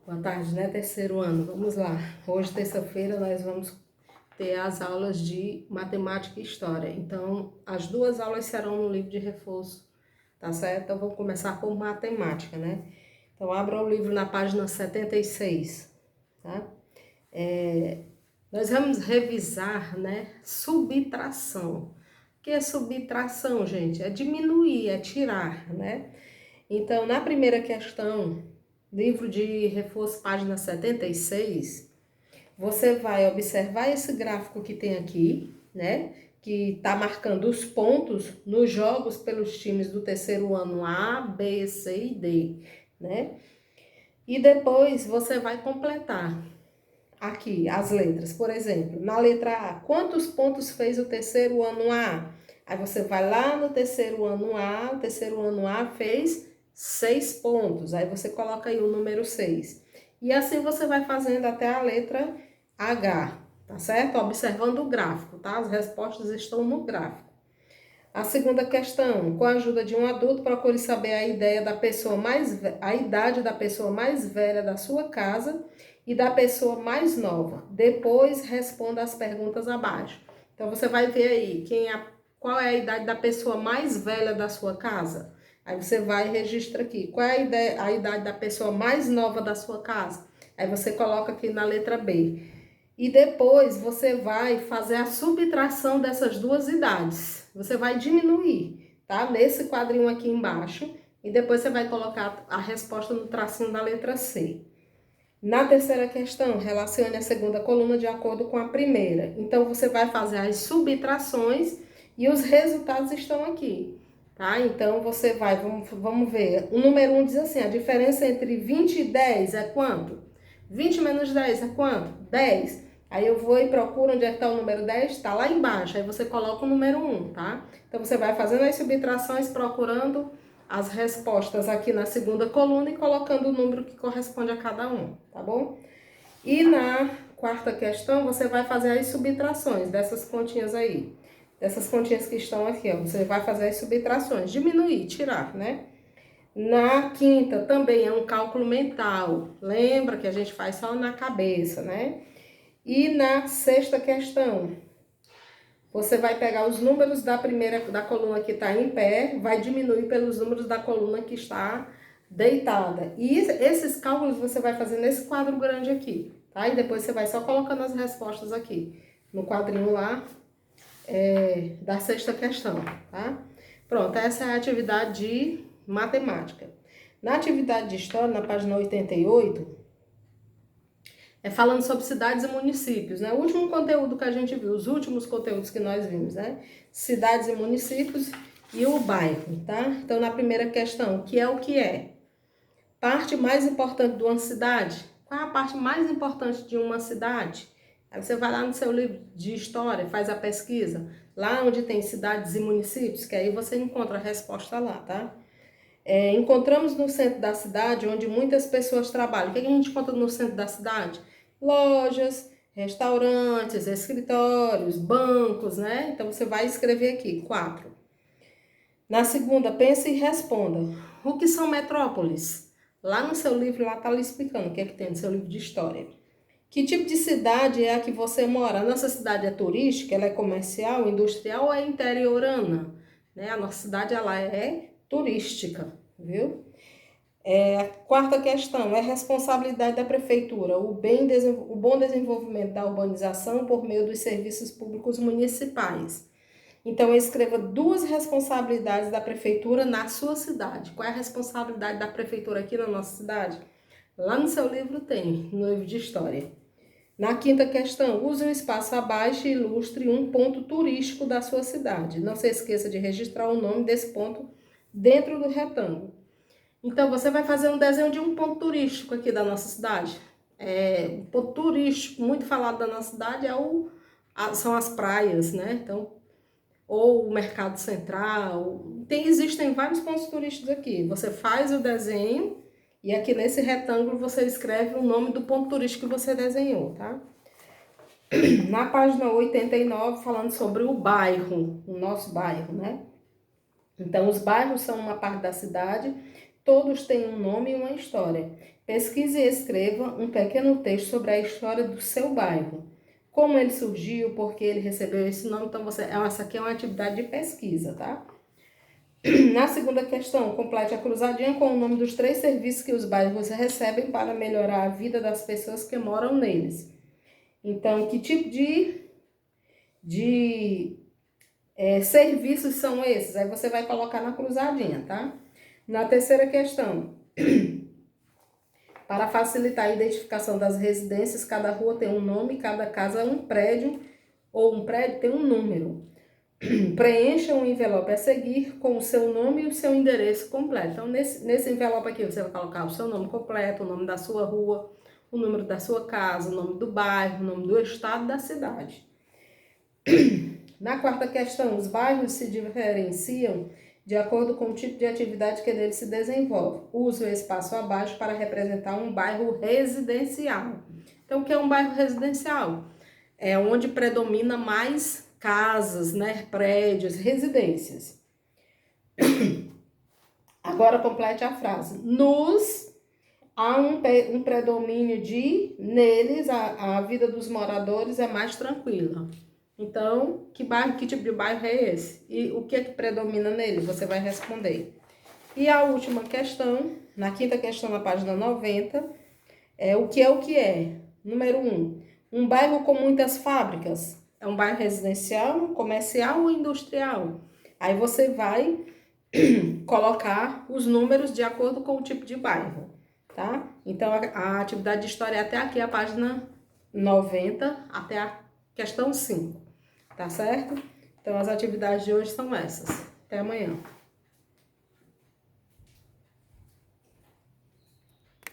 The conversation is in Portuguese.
Boa tarde, né? Terceiro ano. Vamos lá. Hoje, terça-feira, nós vamos ter as aulas de matemática e história. Então, as duas aulas serão no livro de reforço, tá certo? Então, vamos começar por matemática, né? Então, abra o livro na página 76, tá? Nós vamos revisar, né? Subtração. O que é subtração, gente? É diminuir, é tirar, né? Então, na primeira questão, livro de reforço, página 76, você vai observar esse gráfico que tem aqui, né? Que está marcando os pontos nos jogos pelos times do terceiro ano A, B, C e D, né? E depois você vai completar aqui as letras. Por exemplo, na letra A, quantos pontos fez o terceiro ano A? Aí você vai lá no terceiro ano A, o terceiro ano A fez 6 pontos. Aí você coloca aí o número 6. E assim você vai fazendo até a letra H, tá certo? Observando o gráfico, tá? As respostas estão no gráfico. A segunda questão, com a ajuda de um adulto, procure saber a idade da pessoa mais velha da sua casa e da pessoa mais nova. Depois responda as perguntas abaixo. Então você vai ver aí qual é a idade da pessoa mais velha da sua casa. Aí você vai e registra aqui. Qual é a idade da pessoa mais nova da sua casa? Aí você coloca aqui na letra B. E depois você vai fazer a subtração dessas duas idades. Você vai diminuir, tá? Nesse quadrinho aqui embaixo. E depois você vai colocar a resposta no tracinho da letra C. Na terceira questão, relacione a segunda coluna de acordo com a primeira. Então, você vai fazer as subtrações e os resultados estão aqui, tá? Então, você vai, vamos ver. O número 1 diz assim, a diferença entre 20 e 10 é quanto? 20 menos 10 é quanto? 10. Aí eu vou e procuro onde é que está o número 10, está lá embaixo. Aí você coloca o número 1, tá? Então, você vai fazendo as subtrações, procurando as respostas aqui na segunda coluna e colocando o número que corresponde a cada um, tá bom? E na quarta questão, você vai fazer as subtrações dessas continhas aí. Dessas continhas que estão aqui, ó. Você vai fazer as subtrações, diminuir, tirar, né? Na quinta, também é um cálculo mental. Lembra que a gente faz só na cabeça, né? E na sexta questão, você vai pegar os números da coluna que está em pé, vai diminuir pelos números da coluna que está deitada. E esses cálculos você vai fazer nesse quadro grande aqui, tá? E depois você vai só colocando as respostas aqui, no quadrinho lá da sexta questão, tá? Pronto, essa é a atividade de matemática. Na atividade de história, na página 88, falando sobre cidades e municípios, né? O último conteúdo que a gente viu, os últimos conteúdos que nós vimos, né? Cidades e municípios e o bairro, tá? Então, na primeira questão, o que é? Parte mais importante de uma cidade? Qual é a parte mais importante de uma cidade? Aí você vai lá no seu livro de história, faz a pesquisa, lá onde tem cidades e municípios, que aí você encontra a resposta lá, tá? Encontramos no centro da cidade, onde muitas pessoas trabalham. O que a gente encontra no centro da cidade? Lojas, restaurantes, escritórios, bancos, né? Então, você vai escrever aqui, 4. Na segunda, pense e responda. O que são metrópoles? Lá no seu livro, lá está lhe explicando o que é que tem no seu livro de história. Que tipo de cidade é a que você mora? A nossa cidade é turística, ela é comercial, industrial ou é interiorana? Né? A nossa cidade, ela é turística, viu? Quarta questão, é responsabilidade da prefeitura o bom desenvolvimento da urbanização por meio dos serviços públicos municipais. Então, escreva 2 responsabilidades da prefeitura na sua cidade. Qual é a responsabilidade da prefeitura aqui na nossa cidade? Lá no seu livro tem, no livro de história. Na quinta questão, use o espaço abaixo e ilustre um ponto turístico da sua cidade. Não se esqueça de registrar o nome desse ponto dentro do retângulo. Então, você vai fazer um desenho de um ponto turístico aqui da nossa cidade. Um ponto turístico muito falado da nossa cidade são as praias, né? Então, ou o Mercado Central. Existem vários pontos turísticos aqui. Você faz o desenho e aqui nesse retângulo você escreve o nome do ponto turístico que você desenhou, tá? Na página 89, falando sobre o bairro, o nosso bairro, né? Então, os bairros são uma parte da cidade Todos têm um nome e uma história. Pesquise e escreva um pequeno texto sobre a história do seu bairro. Como ele surgiu, por que ele recebeu esse nome. Então, essa aqui é uma atividade de pesquisa, tá? Na segunda questão, complete a cruzadinha com o nome dos 3 serviços que os bairros recebem para melhorar a vida das pessoas que moram neles. Então, que tipo de serviços são esses? Aí você vai colocar na cruzadinha, tá? Na terceira questão, para facilitar a identificação das residências, cada rua tem um nome, cada casa é um prédio, ou um prédio tem um número. Preencha um envelope a seguir com o seu nome e o seu endereço completo. Então, nesse envelope aqui, você vai colocar o seu nome completo, o nome da sua rua, o número da sua casa, o nome do bairro, o nome do estado e da cidade. Na quarta questão, os bairros se diferenciam de acordo com o tipo de atividade que nele se desenvolve. Use o espaço abaixo para representar um bairro residencial. Então, o que é um bairro residencial? É onde predomina mais casas, né, prédios, residências. Agora complete a frase. Há um predomínio neles a vida dos moradores é mais tranquila. Então, que tipo de bairro é esse? E o que é que predomina nele? Você vai responder. E a última questão, na quinta questão, na página 90, é o que é o que é. Número 1. Um bairro com muitas fábricas. É um bairro residencial, comercial ou industrial? Aí você vai colocar os números de acordo com o tipo de bairro, tá? Então, a atividade de história é até aqui, a página 90, até a questão 5, tá certo? Então, as atividades de hoje são essas. Até amanhã.